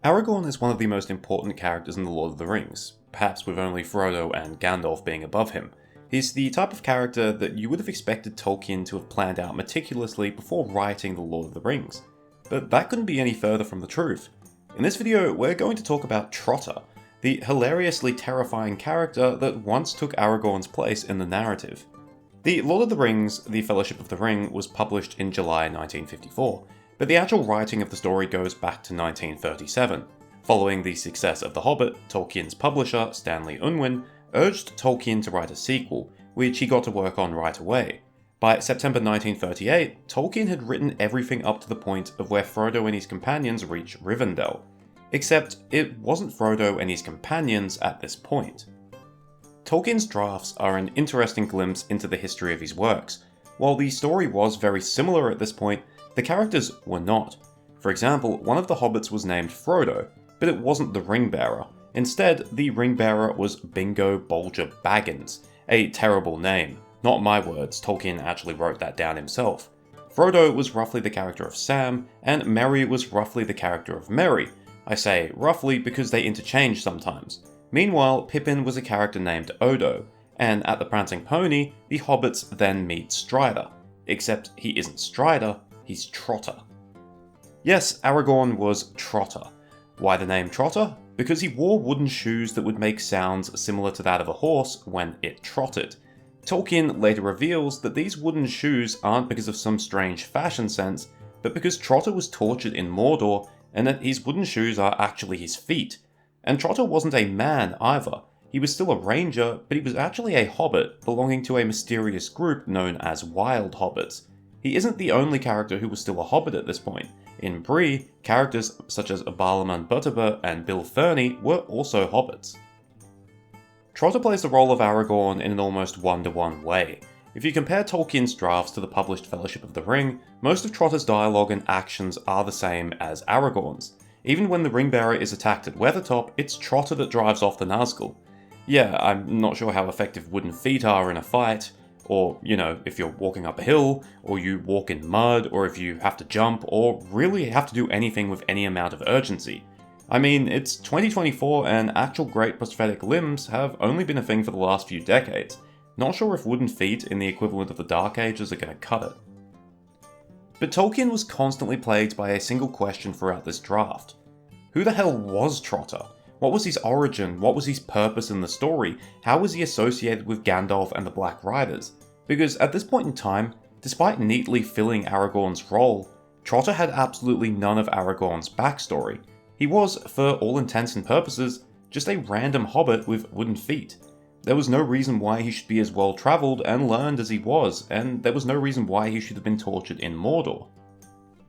Aragorn is one of the most important characters in The Lord of the Rings, perhaps with only Frodo and Gandalf being above him. He's the type of character that you would have expected Tolkien to have planned out meticulously before writing The Lord of the Rings. But that couldn't be any further from the truth. In this video, we're going to talk about Trotter, the hilariously terrifying character that once took Aragorn's place in the narrative. The Lord of the Rings, The Fellowship of the Ring, was published in July 1954, but the actual writing of the story goes back to 1937. Following the success of The Hobbit, Tolkien's publisher, Stanley Unwin, urged Tolkien to write a sequel, which he got to work on right away. By September 1938, Tolkien had written everything up to the point of where Frodo and his companions reach Rivendell. Except, it wasn't Frodo and his companions at this point. Tolkien's drafts are an interesting glimpse into the history of his works. While the story was very similar at this point, the characters were not. For example, one of the hobbits was named Frodo, but it wasn't the Ring-Bearer. Instead, the Ring-Bearer was Bingo Bolger Baggins, a terrible name. Not my words, Tolkien actually wrote that down himself. Frodo was roughly the character of Sam, and Merry was roughly the character of Merry. I say roughly because they interchange sometimes. Meanwhile, Pippin was a character named Odo, and at the Prancing Pony, the hobbits then meet Strider. Except he isn't Strider, he's Trotter. Yes, Aragorn was Trotter. Why the name Trotter? Because he wore wooden shoes that would make sounds similar to that of a horse when it trotted. Tolkien later reveals that these wooden shoes aren't because of some strange fashion sense, but because Trotter was tortured in Mordor and that his wooden shoes are actually his feet. And Trotter wasn't a man either. He was still a ranger, but he was actually a hobbit belonging to a mysterious group known as Wild Hobbits. He isn't the only character who was still a hobbit at this point. In Bree, characters such as Barlaam Mojtaba and Bill Ferny were also hobbits. Trotter plays the role of Aragorn in an almost one-to-one way. If you compare Tolkien's drafts to the published Fellowship of the Ring, most of Trotter's dialogue and actions are the same as Aragorn's. Even when the Ring-Bearer is attacked at Weathertop, it's Trotter that drives off the Nazgul. Yeah, I'm not sure how effective wooden feet are in a fight, or, if you're walking up a hill, or you walk in mud, or if you have to jump, or really have to do anything with any amount of urgency. I mean, it's 2024 and actual great prosthetic limbs have only been a thing for the last few decades. Not sure if wooden feet in the equivalent of the Dark Ages are going to cut it. But Tolkien was constantly plagued by a single question throughout this draft. Who the hell was Trotter? What was his origin? What was his purpose in the story? How was he associated with Gandalf and the Black Riders? Because at this point in time, despite neatly filling Aragorn's role, Trotter had absolutely none of Aragorn's backstory. He was, for all intents and purposes, just a random hobbit with wooden feet. There was no reason why he should be as well travelled and learned as he was, and there was no reason why he should have been tortured in Mordor.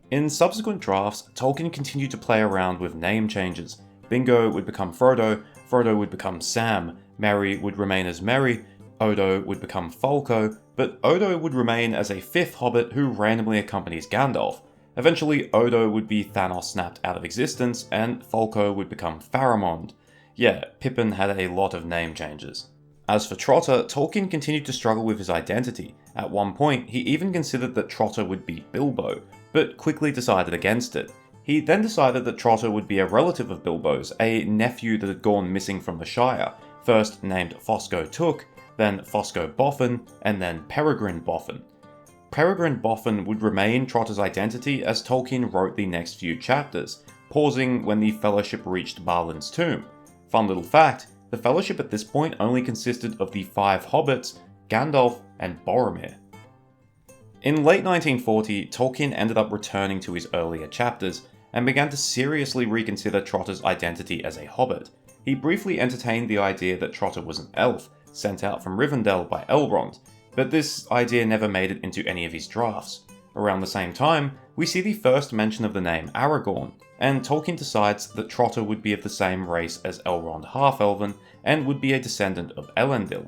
In subsequent drafts, Tolkien continued to play around with name changes. Bingo would become Frodo, Frodo would become Sam, Merry would remain as Merry, Odo would become Folko, but Odo would remain as a fifth hobbit who randomly accompanies Gandalf. Eventually, Odo would be Thanos snapped out of existence, and Folko would become Faramond. Yeah, Pippin had a lot of name changes. As for Trotter, Tolkien continued to struggle with his identity. At one point, he even considered that Trotter would be Bilbo, but quickly decided against it. He then decided that Trotter would be a relative of Bilbo's, a nephew that had gone missing from the Shire, first named Fosco Took, then Fosco Boffin, and then Peregrine Boffin. Peregrine Boffin would remain Trotter's identity as Tolkien wrote the next few chapters, pausing when the Fellowship reached Balin's tomb. Fun little fact, the Fellowship at this point only consisted of the 5 hobbits, Gandalf, and Boromir. In late 1940, Tolkien ended up returning to his earlier chapters, and began to seriously reconsider Trotter's identity as a hobbit. He briefly entertained the idea that Trotter was an elf, sent out from Rivendell by Elrond, but this idea never made it into any of his drafts. Around the same time, we see the first mention of the name Aragorn, and Tolkien decides that Trotter would be of the same race as Elrond Half-Elven, and would be a descendant of Elendil.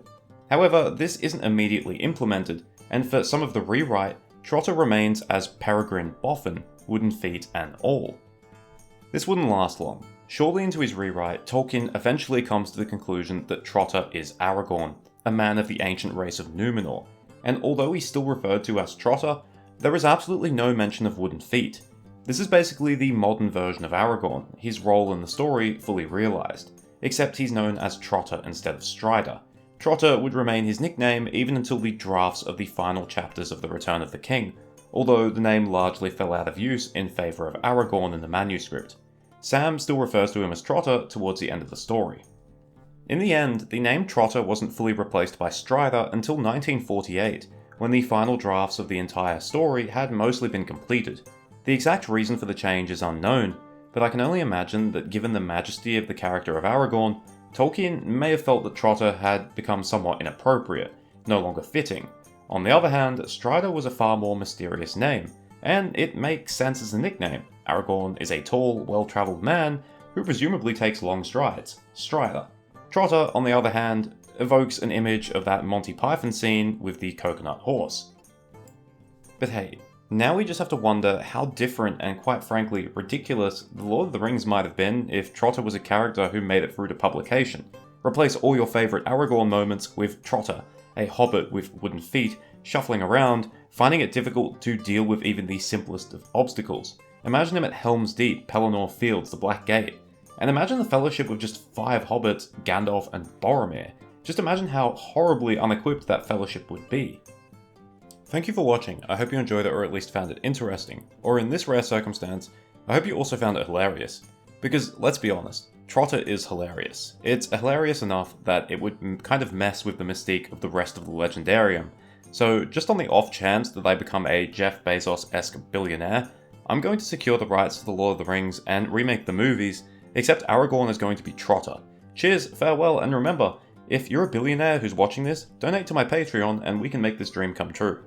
However, this isn't immediately implemented, and for some of the rewrite, Trotter remains as Peregrine Boffin, wooden feet and all. This wouldn't last long. Shortly into his rewrite, Tolkien eventually comes to the conclusion that Trotter is Aragorn, a man of the ancient race of Númenor, and although he's still referred to as Trotter, there is absolutely no mention of wooden feet. This is basically the modern version of Aragorn, his role in the story fully realised, except he's known as Trotter instead of Strider. Trotter would remain his nickname even until the drafts of the final chapters of The Return of the King, although the name largely fell out of use in favour of Aragorn in the manuscript. Sam still refers to him as Trotter towards the end of the story. In the end, the name Trotter wasn't fully replaced by Strider until 1948, when the final drafts of the entire story had mostly been completed. The exact reason for the change is unknown, but I can only imagine that given the majesty of the character of Aragorn, Tolkien may have felt that Trotter had become somewhat inappropriate, no longer fitting. On the other hand, Strider was a far more mysterious name, and it makes sense as a nickname. Aragorn is a tall, well-travelled man who presumably takes long strides. Strider. Trotter, on the other hand, evokes an image of that Monty Python scene with the coconut horse. But hey, now we just have to wonder how different and quite frankly ridiculous The Lord of the Rings might have been if Trotter was a character who made it through to publication. Replace all your favourite Aragorn moments with Trotter, a hobbit with wooden feet, shuffling around, finding it difficult to deal with even the simplest of obstacles. Imagine him at Helm's Deep, Pelennor Fields, the Black Gate. And imagine the Fellowship with just 5 hobbits, Gandalf and Boromir. Just imagine how horribly unequipped that Fellowship would be. Thank you for watching. I hope you enjoyed it or at least found it interesting. Or in this rare circumstance, I hope you also found it hilarious. Because, let's be honest, Trotter is hilarious. It's hilarious enough that it would kind of mess with the mystique of the rest of the Legendarium. So, just on the off chance that they become a Jeff Bezos-esque billionaire, I'm going to secure the rights to The Lord of the Rings and remake the movies, except Aragorn is going to be Trotter. Cheers, farewell, and remember, if you're a billionaire who's watching this, donate to my Patreon and we can make this dream come true.